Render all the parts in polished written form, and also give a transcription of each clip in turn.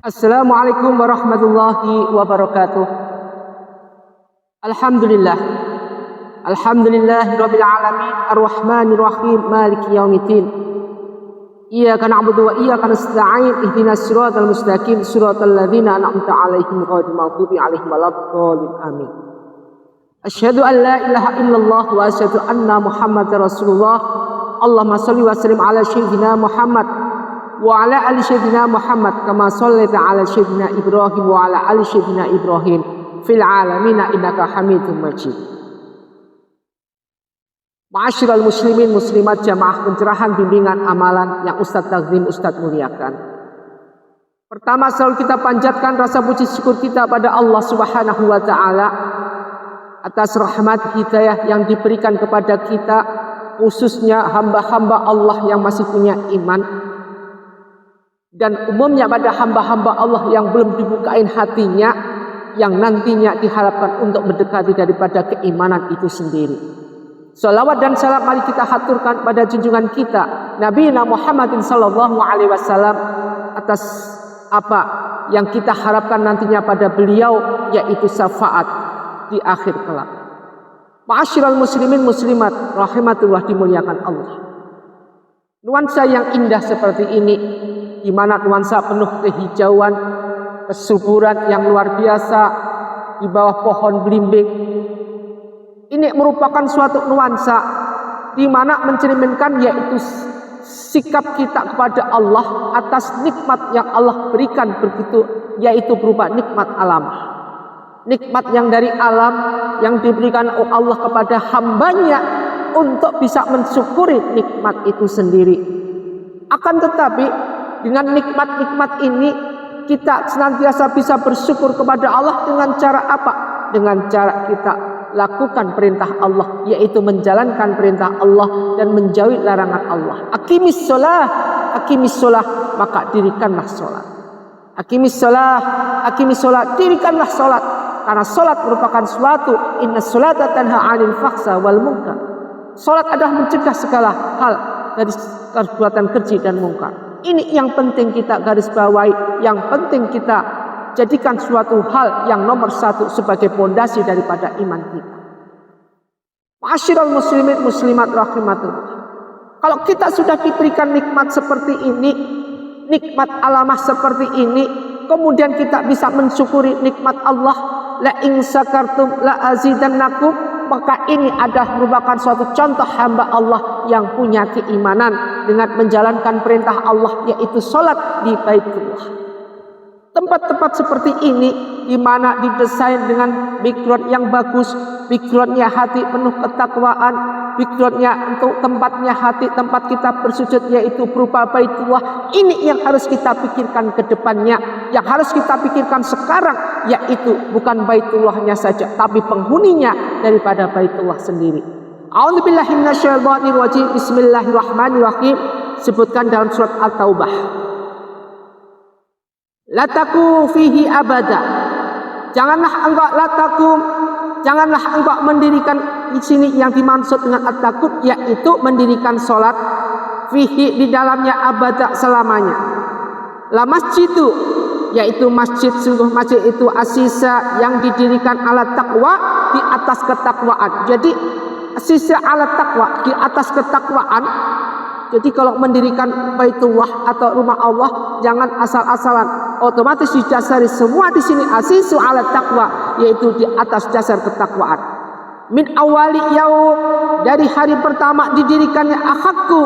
Assalamualaikum warahmatullahi wabarakatuh. Alhamdulillah. Alhamdulillahirabbil alamin arrahmanir rahim maliki yaumiddin. Iyyaka na'budu wa iyyaka nasta'in ihdinas siratal mustaqim siratal ladzina an'amta 'alaihim ghairil maghdubi 'alaihim waladdallin amin. Asyhadu an la ilaha illallah wa asyhadu anna Muhammadar Rasulullah. Allahumma shalli wa sallim ala sayyidina Muhammad wa ala ali sayyidina Muhammad kama shallaita ala sayyidina Ibrahim wa ala ali sayyidina Ibrahim fil alamin innaka Hamidum Majid. Ma'asyiral muslimin muslimat jamaah pencerahan bimbingan amalan yang Ustadz Takzim Ustadz muliakan. Pertama, selalu kita panjatkan rasa puji syukur kita pada Allah Subhanahu wa taala atas rahmat hidayah yang diberikan kepada kita, khususnya hamba-hamba Allah yang masih punya iman, dan umumnya pada hamba-hamba Allah yang belum dibukain hatinya, yang nantinya diharapkan untuk mendekati daripada keimanan itu sendiri. Salawat dan salam mari kita haturkan pada junjungan kita Nabi Muhammadin sallallahu alaihi wasallam atas apa yang kita harapkan nantinya pada beliau, yaitu syafaat di akhir kelak. Ma'asyiral muslimin muslimat rahimatullah dimuliakan Allah. Nuansa yang indah seperti ini, di mana nuansa penuh kehijauan, kesuburan yang luar biasa di bawah pohon belimbing. Ini merupakan suatu nuansa di mana mencerminkan yaitu sikap kita kepada Allah atas nikmat yang Allah berikan begitu, yaitu berupa nikmat alam. Nikmat yang dari alam yang diberikan oleh Allah kepada hambanya untuk bisa mensyukuri nikmat itu sendiri. Akan tetapi dengan nikmat-nikmat ini kita senantiasa bisa bersyukur kepada Allah dengan cara apa? Dengan cara kita lakukan perintah Allah, yaitu menjalankan perintah Allah dan menjauhi larangan Allah. Aqimis sholah, maka dirikanlah sholat. Aqimis sholah, dirikanlah sholat. Karena sholat merupakan suatu inna sholata tanha 'anil fahsya wal munkar. Sholat adalah mencegah segala hal dari perbuatan keji dan mungkar. Ini yang penting kita garis bawahi, yang penting kita jadikan suatu hal yang nomor satu sebagai pondasi daripada iman kita. Ma'asyiral muslimin muslimat rahimatullah. Kalau kita sudah diberikan nikmat seperti ini, nikmat alamah seperti ini, kemudian kita bisa mensyukuri nikmat Allah, la in syakartum la azidannakum, maka ini adalah merupakan suatu contoh hamba Allah yang punya keimanan dengan menjalankan perintah Allah, yaitu sholat di Baitullah. Tempat-tempat seperti ini di mana didesain dengan background yang bagus, backgroundnya hati penuh ketakwaan, backgroundnya untuk tempatnya hati, tempat kita bersujud yaitu berupa Baitullah. Ini yang harus kita pikirkan ke depannya, yang harus kita pikirkan sekarang, yaitu bukan Baitullahnya saja, tapi penghuninya daripada Baitullah sendiri. A'udzubillahi minasyaitonir rajim. Bismillahirrahmanirrahim. Sebutkan dalam surat At-Taubah. Lataku fihi abada. Janganlah engkau mendirikan di sini yang dimaksud dengan at-takub, yaitu mendirikan sholat fihi di dalamnya abada selamanya. La masjidu, yaitu masjid, sungguh masjid itu asisa yang didirikan ala taqwa, di atas ketakwaan. Jadi asisa ala taqwa, di atas ketakwaan. Jadi kalau mendirikan Baitullah atau rumah Allah, jangan asal-asalan. Otomatis didasari semua di sini asisu ala taqwa, yaitu di atas dasar ketakwaan. Min awali yaum, dari hari pertama didirikannya ahaku,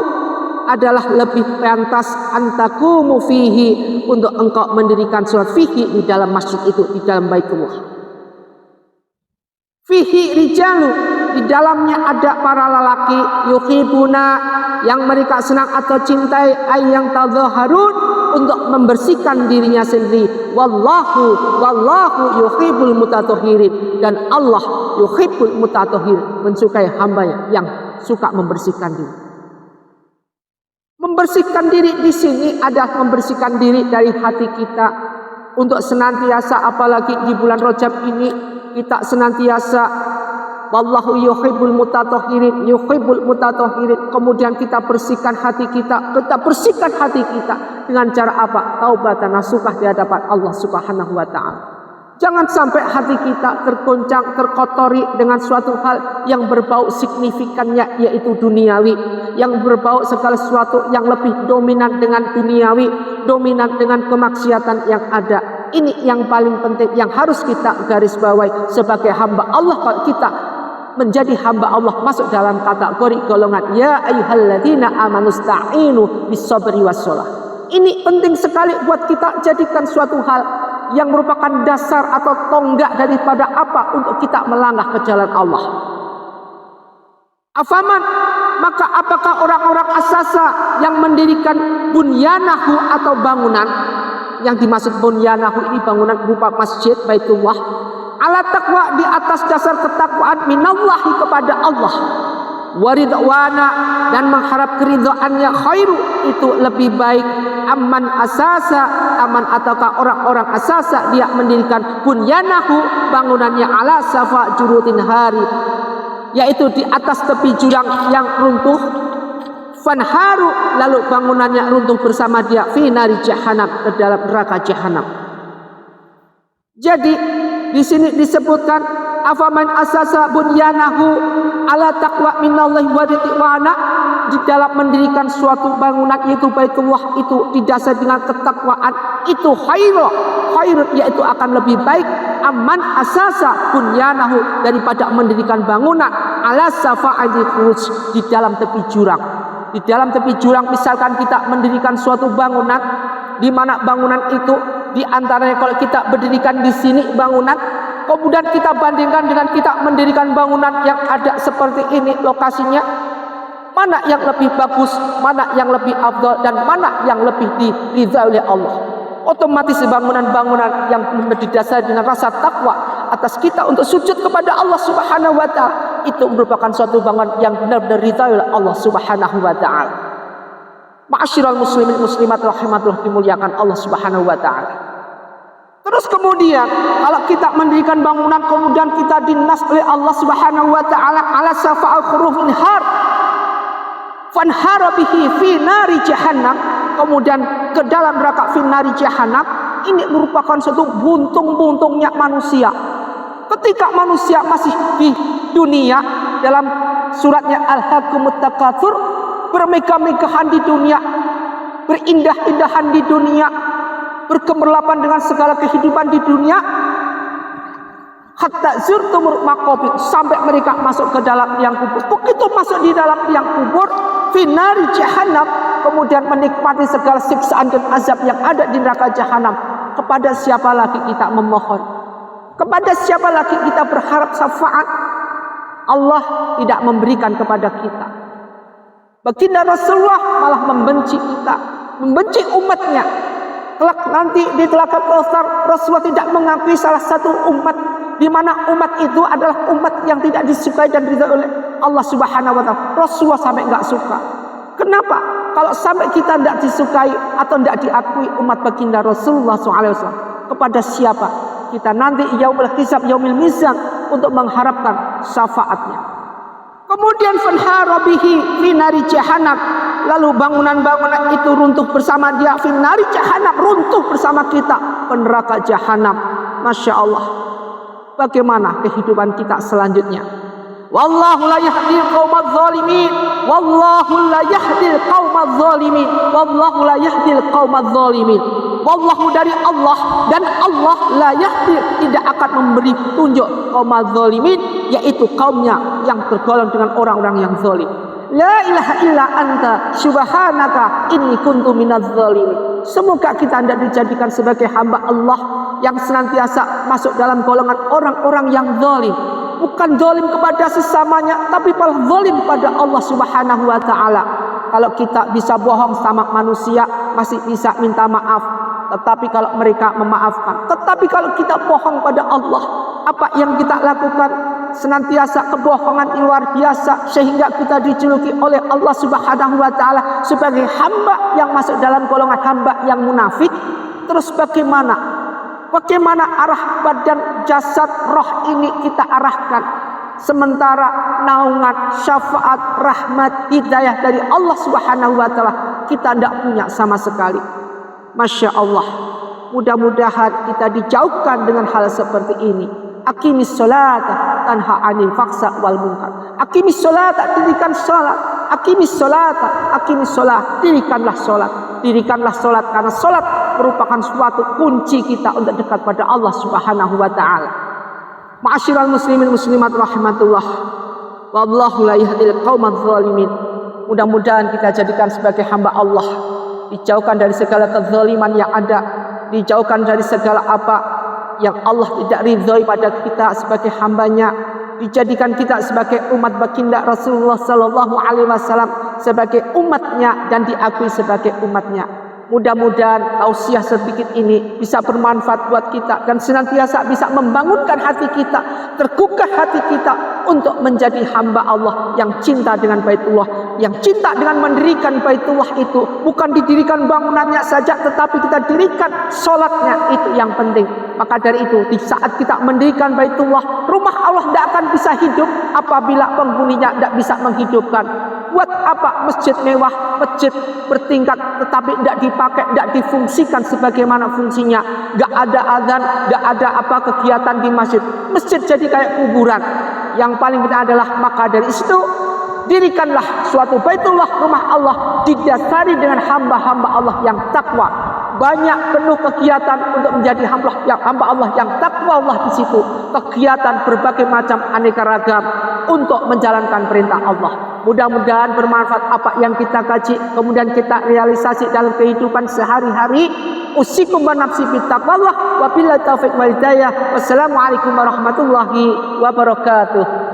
adalah lebih pantas antakumu fihi, untuk engkau mendirikan sholat fihi di dalam masjid itu, di dalam Baitullah. Fihi rijalu, di dalamnya ada para lelaki, yuhibuna, yang mereka senang atau cintai, ayang tadhaharun, untuk membersihkan dirinya sendiri. Wallahu yuhibbul mutatahhirin, dan Allah yuhibbul mutatahhirin, mensukai hambanya yang suka membersihkan diri. Membersihkan diri di sini adalah membersihkan diri dari hati kita, untuk senantiasa, apalagi di bulan Rajab ini, kita senantiasa Wallahu yuhibbul mutatahhirin, yuhibbul mutatahhirin. Kemudian kita bersihkan hati kita. Kita bersihkan hati kita dengan cara apa? Taubatan nasuha di hadapan Allah Subhanahu wa taala. Jangan sampai hati kita tergoncang, terkotori dengan suatu hal yang berbau signifikannya yaitu duniawi, yang berbau segala sesuatu yang lebih dominan dengan duniawi, dominan dengan kemaksiatan yang ada. Ini yang paling penting yang harus kita garis bawahi sebagai hamba Allah. Kalau kita menjadi hamba Allah masuk dalam kategori golongan ya ayyuhalladzina amanu sta'inu bis-sabri was-shalah. Ini penting sekali buat kita jadikan suatu hal yang merupakan dasar atau tonggak daripada apa untuk kita melangkah ke jalan Allah. Afaman, maka apakah orang-orang asasa yang mendirikan bunyanahu atau bangunan, yang dimaksud bunyanahu ini bangunan berupa masjid Baitullah, ala taqwa di atas dasar ketakwaan minallahi kepada Allah, waridwana dan mengharap keridhaannya, khairu itu lebih baik, aman asasa, aman ataukah orang-orang asasa dia mendirikan bunyanahu bangunannya ala safa jurutin hari, yaitu di atas tepi jurang yang runtuh, fanharu lalu bangunannya runtuh bersama dia fi nari jahannam, ke dalam neraka jahanam. Jadi di sini disebutkan afaman asasa bunyanahu ala taqwa minallahi wa ridwana, di dalam mendirikan suatu bangunan yaitu Baitullah itu didasari dengan ketakwaan itu khairun yaitu akan lebih baik, aman asasa bunyanahu daripada mendirikan bangunan ala safa'ati khuruj di dalam tepi jurang. Di dalam tepi jurang misalkan kita mendirikan suatu bangunan di mana bangunan itu di antaranya kalau kita berdirikan di sini bangunan, kemudian kita bandingkan dengan kita mendirikan bangunan yang ada seperti ini lokasinya, mana yang lebih bagus, mana yang lebih afdal, dan mana yang lebih diridhai oleh Allah. Otomatis bangunan-bangunan yang didasari dengan rasa takwa atas kita untuk sujud kepada Allah Subhanahu wa taala itu merupakan suatu bangunan yang benar-benar diridhai oleh Allah Subhanahu wa taala. Ma'asyiral muslimin muslimat rahimatullah, dimuliakan Allah Subhanahu wa taala. Terus kemudian kalau kita mendirikan bangunan kemudian kita dinas oleh Allah Subhanahu wa taala ala safa'al khurufin har fanhara bihi fi nari jahannam, kemudian ke dalam neraka fi nari jahannam, ini merupakan suatu buntung-buntungnya manusia. Ketika manusia masih di dunia, dalam suratnya Al-Hakumut Takatsur, bermegah-megahan di dunia, berindah-indahan di dunia, bergemerlapan dengan segala kehidupan di dunia, hatta zurtumul maqabir, sampai mereka masuk ke dalam liang kubur. Begitu masuk di dalam liang kubur, finari jahannam, kemudian menikmati segala siksaan dan azab yang ada di neraka jahanam. Kepada siapa lagi kita memohon? Kepada siapa lagi kita berharap syafaat? Allah tidak memberikan kepada kita. Baginda Rasulullah malah membenci kita, membenci umatnya. Kelak nanti di Telaga Kautsar, Rasulullah tidak mengakui salah satu umat, di mana umat itu adalah umat yang tidak disukai dan diridhai oleh Allah Subhanahu wa taala. Rasulullah sampai enggak suka. Kenapa? Kalau sampai kita tidak disukai atau tidak diakui umat baginda Rasulullah SAW, kepada siapa kita nanti yaumul hisab, yaumil mizan untuk mengharapkan syafaatnya? Kemudian fanhara bihi fi nari jahannam, lalu bangunan-bangunan itu runtuh bersama dia fi nari jahannam, runtuh bersama kita ke neraka jahanam. Masya Allah, bagaimana kehidupan kita selanjutnya? Wallahu la yahdil qaumadz zalimin, wallahu la yahdil qaumadz zalimin, wallahu la yahdil qaumadz zalimin. Wallahu dari Allah, dan Allah la yahdi tidak akan memberi tunjuk qaumadz zalimin, yaitu kaumnya yang tergolong dengan orang-orang yang zalim. La ilaha illa anta subhanaka inni kuntu minadz zalimin. Semoga kita tidak dijadikan sebagai hamba Allah yang senantiasa masuk dalam golongan orang-orang yang zalim. Bukan zalim kepada sesamanya, tapi malah zalim pada Allah Subhanahu wa taala. Kalau kita bisa bohong sama manusia masih bisa minta maaf, tetapi kalau mereka memaafkan. Tetapi kalau kita bohong pada Allah, apa yang kita lakukan senantiasa kebohongan luar biasa, sehingga kita dijuluki oleh Allah Subhanahu wa taala sebagai hamba yang masuk dalam golongan hamba yang munafik. Terus bagaimana arah badan, jasad, roh ini kita arahkan Sementara naungan, syafaat, rahmat, hidayah dari Allah Subhanahu wa taala kita tidak punya sama sekali. Masya Allah. Mudah-mudahan kita dijauhkan dengan hal seperti ini. Aqimis sholata tanha 'anil fahsya wal munkar. Aqimis sholata, dirikan salat. Aqimis sholata, aqimis sholat, dirikanlah salat. Dirikanlah salat karena salat merupakan suatu kunci kita untuk dekat pada Allah Subhanahu wa taala. Ma'asyiral muslimin muslimat rahimatullah. Wallahu la yahdil qaumadz zalimin. Mudah-mudahan kita jadikan sebagai hamba Allah, dijauhkan dari segala kezaliman yang ada, dijauhkan dari segala apa yang Allah tidak ridhoi pada kita sebagai hambanya, dijadikan kita sebagai umat baginda Rasulullah sallallahu alaihi wasallam sebagai umatnya dan diakui sebagai umatnya. Mudah-mudahan tausiah sedikit ini bisa bermanfaat buat kita dan senantiasa bisa membangunkan hati kita, tergugah hati kita untuk menjadi hamba Allah yang cinta dengan Baitullah, yang cinta dengan mendirikan Baitullah itu. Bukan didirikan bangunannya saja, tetapi kita dirikan sholatnya, itu yang penting. Maka dari itu, di saat kita mendirikan Baitullah, rumah Allah tidak akan bisa hidup apabila penghuninya tidak bisa menghidupkan. Buat apa masjid mewah, masjid bertingkat, tetapi tidak dipakai, tidak difungsikan sebagaimana fungsinya. Tidak ada azan, tidak ada apa kegiatan di masjid. Masjid jadi kayak kuburan. Yang paling penting adalah maka dari itu dirikanlah suatu Baitullah, rumah Allah, didasari dengan hamba-hamba Allah yang takwa. Banyak penuh kegiatan untuk menjadi hamba Allah yang takwa Allah di situ. Kegiatan berbagai macam aneka ragam untuk menjalankan perintah Allah. Mudah-mudahan bermanfaat apa yang kita kaji, kemudian kita realisasi dalam kehidupan sehari-hari. Usikum wa nafsi bittaqwallah wa billahi taufiq wal hidayah. Wassalamualaikum warahmatullahi wabarakatuh.